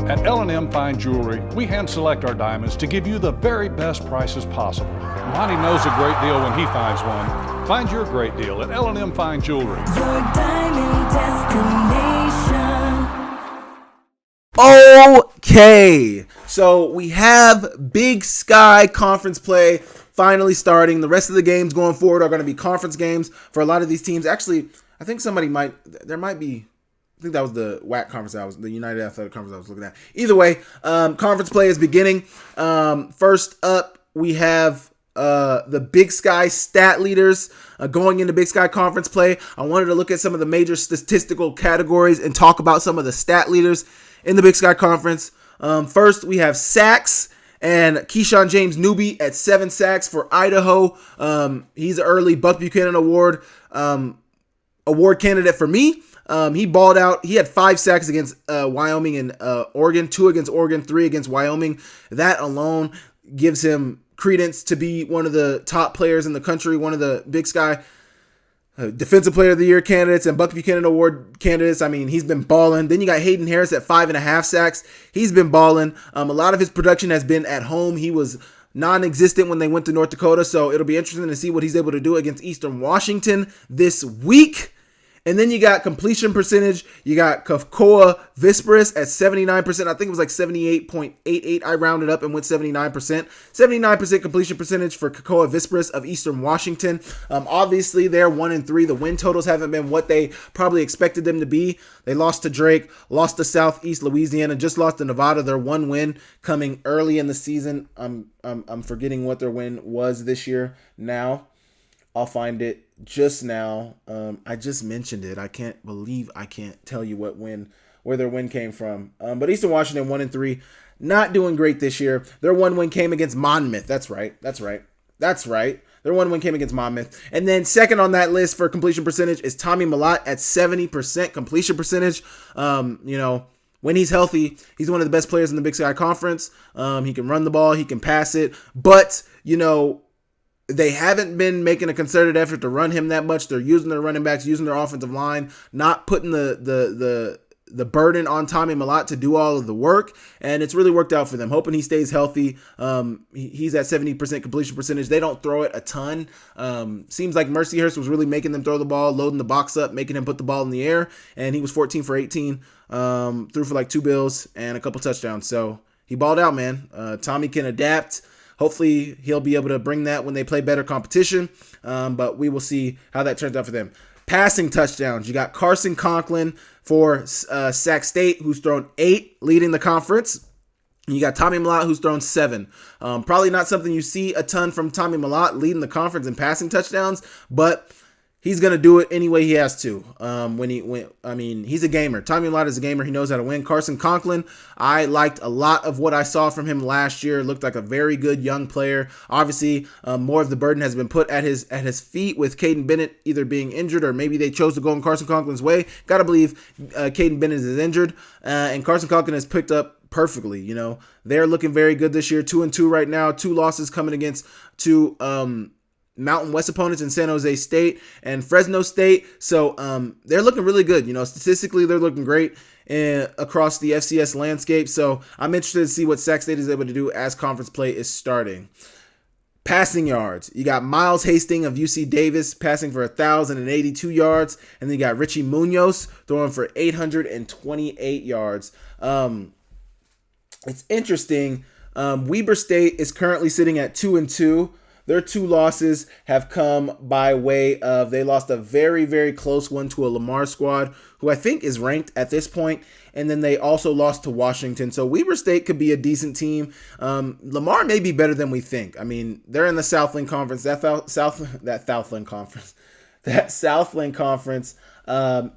At L&M Fine Jewelry, we hand select our diamonds to give you the very best prices possible. Monty knows a great deal when he finds one. Find your great deal at L&M Fine Jewelry. Your diamond destination. Okay, so we have Big Sky Conference play finally starting. The rest of the games going forward are going to be conference games for a lot of these teams. Actually, I think I think that was the WAC conference the United Athletic Conference I was looking at. Either way, conference play is beginning. First up, we have the Big Sky stat leaders going into Big Sky Conference play. I wanted to look at some of the major statistical categories and talk about some of the stat leaders in the Big Sky Conference. First, we have sacks. And Keyshawn James Newby at 7 sacks for Idaho. He's an early Buck Buchanan Award candidate for me. He balled out. He had 5 sacks against Wyoming and Oregon, 2 against Oregon, 3 against Wyoming. That alone gives him credence to be one of the top players in the country, one of the Big Sky Defensive Player of the Year candidates and Buck Buchanan Award candidates. I mean, he's been balling. Then you got Hayden Harris at 5.5 sacks. He's been balling. A lot of his production has been at home. He was non-existent when they went to North Dakota, so it'll be interesting to see what he's able to do against Eastern Washington this week. And then you got completion percentage. You got Kakoa Visperis at 79%. I think it was like 78.88. I rounded up and went 79%. 79% completion percentage for Kakoa Visperis of Eastern Washington. Obviously, they're 1-3. The win totals haven't been what they probably expected them to be. They lost to Drake, lost to Southeast Louisiana, just lost to Nevada. Their one win coming early in the season. I'm forgetting what their win was this year now. I'll find it just now. I just mentioned it. I can't believe I can't tell you where their win came from. But Eastern Washington 1-3, not doing great this year. Their one win came against Monmouth. That's right. Their one win came against Monmouth. And then second on that list for completion percentage is Tommy Malott at 70% completion percentage. When he's healthy, he's one of the best players in the Big Sky Conference. He can run the ball, he can pass it, but they haven't been making a concerted effort to run him that much. They're using their running backs, using their offensive line, not putting the burden on Tommy Malott to do all of the work, and it's really worked out for them. Hoping he stays healthy. He's at 70% completion percentage. They don't throw it a ton. Seems like Mercyhurst was really making them throw the ball, loading the box up, making him put the ball in the air, and he was 14 for 18, threw for like 2 bills and a couple touchdowns. So he balled out, man. Tommy can adapt. Hopefully, he'll be able to bring that when they play better competition, but we will see how that turns out for them. Passing touchdowns. You got Carson Conklin for Sac State, who's thrown 8, leading the conference. You got Tommy Malott, who's thrown 7. Probably not something you see a ton from Tommy Malott leading the conference in passing touchdowns, but he's going to do it any way he has to. He's a gamer. Tommy Malott is a gamer. He knows how to win. Carson Conklin, I liked a lot of what I saw from him last year. Looked like a very good young player. Obviously, more of the burden has been put at his feet with Caden Bennett either being injured or maybe they chose to go in Carson Conklin's way. Got to believe Caden Bennett is injured, and Carson Conklin has picked up perfectly. They're looking very good this year. 2-2 right now. 2 losses coming against 2 Mountain West opponents in San Jose State and Fresno State. So they're looking really good. Statistically, they're looking great across the FCS landscape. So I'm interested to see what Sac State is able to do as conference play is starting. Passing yards. You got Miles Hastings of UC Davis passing for 1,082 yards. And then you got Richie Munoz throwing for 828 yards. It's interesting. Weber State is currently sitting at 2-2. Their 2 losses have come by way of they lost a very, very close one to a Lamar squad, who I think is ranked at this point, and then they also lost to Washington. So Weber State could be a decent team. Lamar may be better than we think. I mean, they're in the Southland Conference. That Southland Conference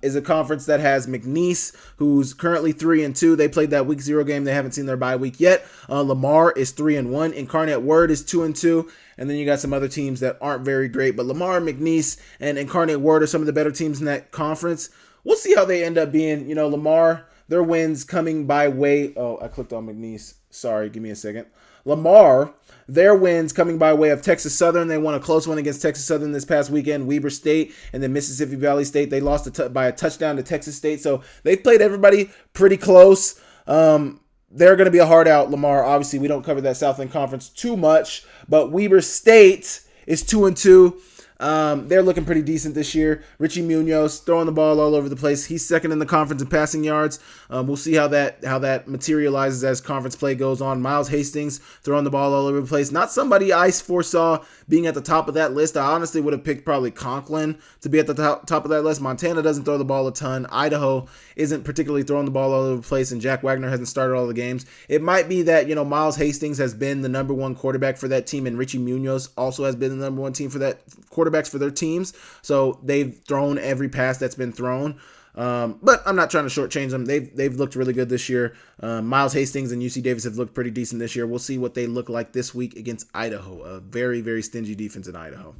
is a conference that has McNeese, who's currently 3-2. They played that week 0 game. They haven't seen their bye week yet. Lamar is 3-1. Incarnate Word is 2-2. And then you got some other teams that aren't very great. But Lamar, McNeese, and Incarnate Word are some of the better teams in that conference. We'll see how they end up being. Lamar, their wins coming by way. Oh, I clicked on McNeese. Sorry, give me a second. Lamar, their wins coming by way of Texas Southern. They won a close one against Texas Southern this past weekend. Weber State and then Mississippi Valley State. They lost by a touchdown to Texas State. So they've played everybody pretty close. they're going to be a hard out. Lamar, obviously, we don't cover that Southland Conference too much, but Weber State is 2-2. They're looking pretty decent this year. Richie Munoz throwing the ball all over the place. He's second in the conference in passing yards. We'll see how that materializes as conference play goes on. Miles Hastings throwing the ball all over the place. Not somebody I foresaw being at the top of that list. I honestly would have picked probably Conklin to be at the top of that list. Montana doesn't throw the ball a ton. Idaho isn't particularly throwing the ball all over the place, and Jack Wagner hasn't started all the games. It might be that, Miles Hastings has been the number one quarterback for that team, and Richie Munoz also has been the number one team for that quarterbacks for their teams. So they've thrown every pass that's been thrown. But I'm not trying to shortchange them. They've looked really good this year. Miles Hastings and UC Davis have looked pretty decent this year. We'll see what they look like this week against Idaho, a very, very stingy defense in Idaho.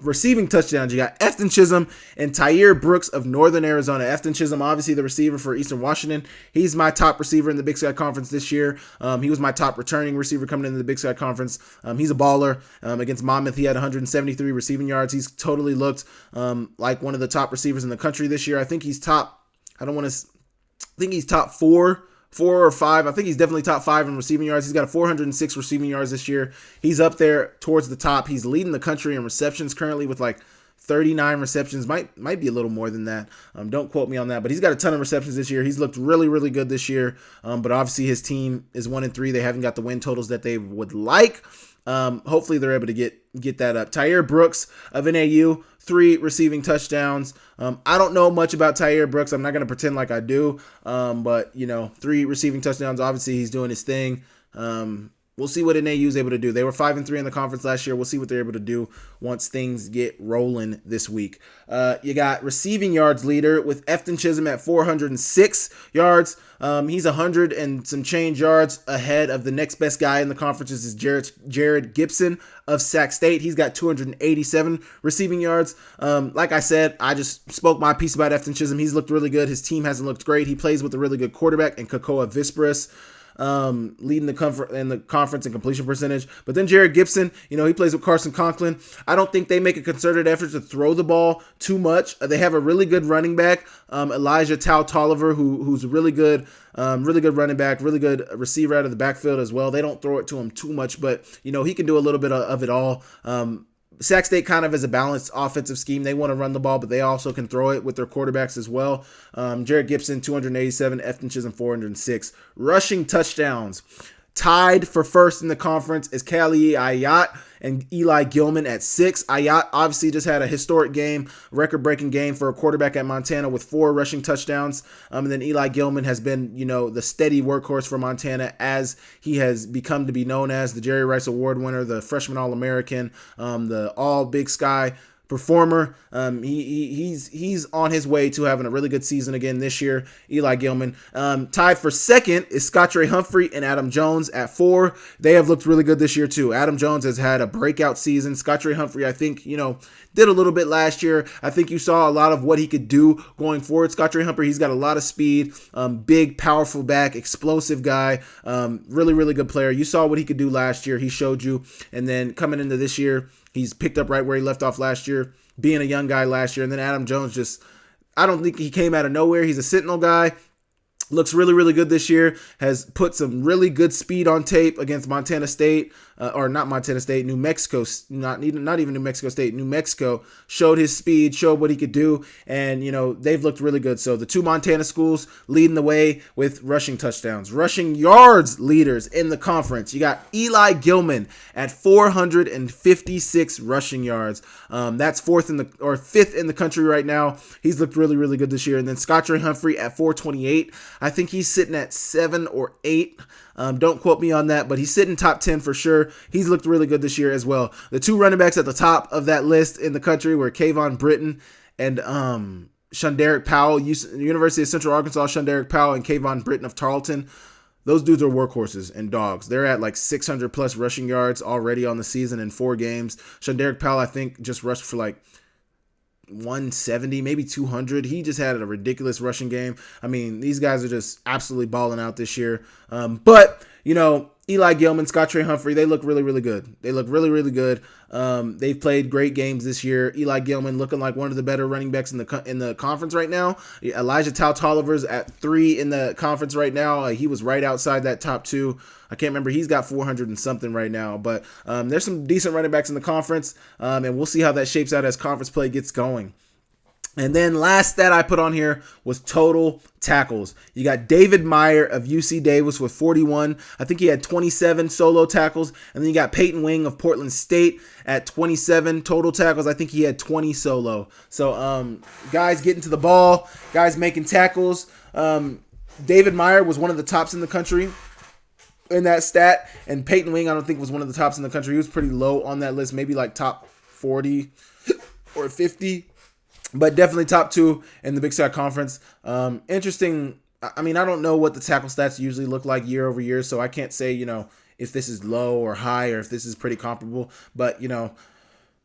Receiving touchdowns, you got Efton Chisholm and Tyre Brooks of Northern Arizona. Efton Chisholm, obviously the receiver for Eastern Washington. He's my top receiver in the Big Sky Conference this year. He was my top returning receiver coming into the Big Sky Conference. He's a baller. Against Monmouth, he had 173 receiving yards. He's totally looked like one of the top receivers in the country this year. I think he's top, I think he's top four or five. I think he's definitely top five in receiving yards. He's got 406 receiving yards this year. He's up there towards the top. He's leading the country in receptions currently with like 39 receptions. Might be a little more than that. Don't quote me on that, but he's got a ton of receptions this year. He's looked really, really good this year. But obviously his team is 1-3. They haven't got the win totals that they would like. Hopefully they're able to get that up. Tyre Brooks of NAU, 3 receiving touchdowns. I don't know much about Tyre Brooks. I'm not going to pretend like I do. But 3 receiving touchdowns. Obviously he's doing his thing. We'll see what NAU is able to do. They were 5-3 in the conference last year. We'll see what they're able to do once things get rolling this week. You got receiving yards leader with Efton Chisholm at 406 yards. He's 100 and some change yards ahead of the next best guy in the conference. This is Jared Gibson of Sac State. He's got 287 receiving yards. Like I said, I just spoke my piece about Efton Chisholm. He's looked really good. His team hasn't looked great. He plays with a really good quarterback in Kakoa Vispris. Leading the conference in completion percentage. But then Jared Gibson, he plays with Carson Conklin. I don't think they make a concerted effort to throw the ball too much. They have a really good running back, Elijah Tolliver, who's a really good running back, really good receiver out of the backfield as well. They don't throw it to him too much, but he can do a little bit of it all. Sac State kind of is a balanced offensive scheme. They want to run the ball, but they also can throw it with their quarterbacks as well. Jared Gibson, 287, Efton Chisholm, 406. Rushing touchdowns. Tied for first in the conference is Kali Ayat and Eli Gilman at 6. Ayat obviously just had a historic game, record-breaking game for a quarterback at Montana with 4 rushing touchdowns. And then Eli Gilman has been, the steady workhorse for Montana as he has become to be known as the Jerry Rice Award winner, the freshman All-American, the All-Big Sky performer. He's on his way to having a really good season again this year. Eli Gilman. Tied for second is Scottre Humphrey and Adam Jones at 4. They have looked really good this year too. Adam Jones has had a breakout season. Scottre Humphrey, I think, did a little bit last year. I think you saw a lot of what he could do going forward. Scottre Humphrey, he's got a lot of speed, big, powerful back, explosive guy, really, really good player. You saw what he could do last year. He showed you. And then coming into this year, he's picked up right where he left off last year, being a young guy last year. And then Adam Jones I don't think he came out of nowhere. He's a Sentinel guy. Looks really, really good this year. Has put some really good speed on tape against Montana State, or not Montana State, New Mexico. Not even New Mexico State. New Mexico showed his speed, showed what he could do, and they've looked really good. So the 2 Montana schools leading the way with rushing touchdowns, rushing yards leaders in the conference. You got Eli Gilman at 456 rushing yards. That's 5th in the country right now. He's looked really, really good this year. And then Scottre Humphrey at 428. I think he's sitting at 7 or 8. Don't quote me on that, but he's sitting top 10 for sure. He's looked really good this year as well. The 2 running backs at the top of that list in the country were Kayvon Britton and Shunderick Powell, University of Central Arkansas, Shunderick Powell and Kayvon Britton of Tarleton. Those dudes are workhorses and dogs. They're at like 600 plus rushing yards already on the season in 4 games. Shunderick Powell, I think, just rushed for like 170, maybe 200. He just had a ridiculous rushing game. I mean, these guys are just absolutely balling out this year. But Eli Gilman, Scott Trey Humphrey, they look really, really good. They look really, really good. They've played great games this year. Eli Gilman looking like one of the better running backs in the conference right now. Elijah Tolliver's at 3 in the conference right now. He was right outside that top 2. I can't remember. He's got 400 and something right now. But there's some decent running backs in the conference, and we'll see how that shapes out as conference play gets going. And then last stat I put on here was total tackles. You got David Meyer of UC Davis with 41. I think he had 27 solo tackles. And then you got Peyton Wing of Portland State at 27 total tackles. I think he had 20 solo. So guys getting to the ball, guys making tackles. David Meyer was one of the tops in the country in that stat. And Peyton Wing, I don't think, was one of the tops in the country. He was pretty low on that list, maybe like top 40 or 50. But definitely top 2 in the Big Sky Conference. Interesting. I mean, I don't know what the tackle stats usually look like year over year, so I can't say, if this is low or high or if this is pretty comparable. But,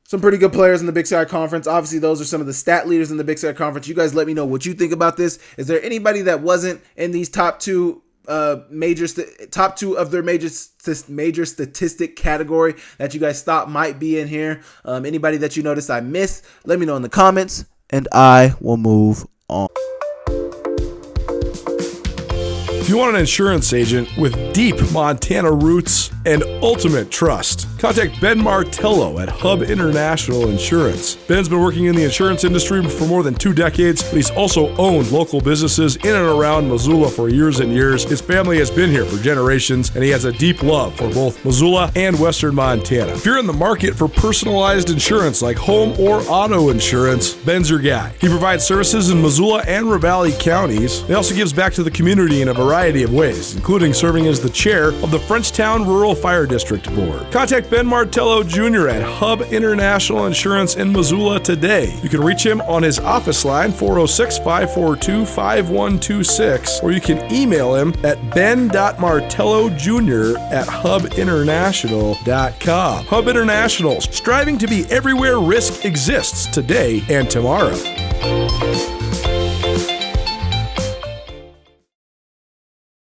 some pretty good players in the Big Sky Conference. Obviously, those are some of the stat leaders in the Big Sky Conference. You guys let me know what you think about this. Is there anybody that wasn't in these top 2 of their major statistic category that you guys thought might be in here? Anybody that you noticed I missed, let me know in the comments, and I will move on. If you want an insurance agent with deep Montana roots and ultimate trust, contact Ben Martello at Hub International Insurance. Ben's been working in the insurance industry for more than 2 decades, but he's also owned local businesses in and around Missoula for years and years. His family has been here for generations, and he has a deep love for both Missoula and Western Montana. If you're in the market for personalized insurance like home or auto insurance, Ben's your guy. He provides services in Missoula and Ravalli counties. He also gives back to the community in a variety of ways, including serving as the chair of the Frenchtown Rural Fire District Board. Contact Ben Martello Jr. at Hub International Insurance in Missoula today. You can reach him on his office line, 406-542-5126, or you can email him at ben.martellojr@hubinternational.com. Hub International, striving to be everywhere risk exists today and tomorrow.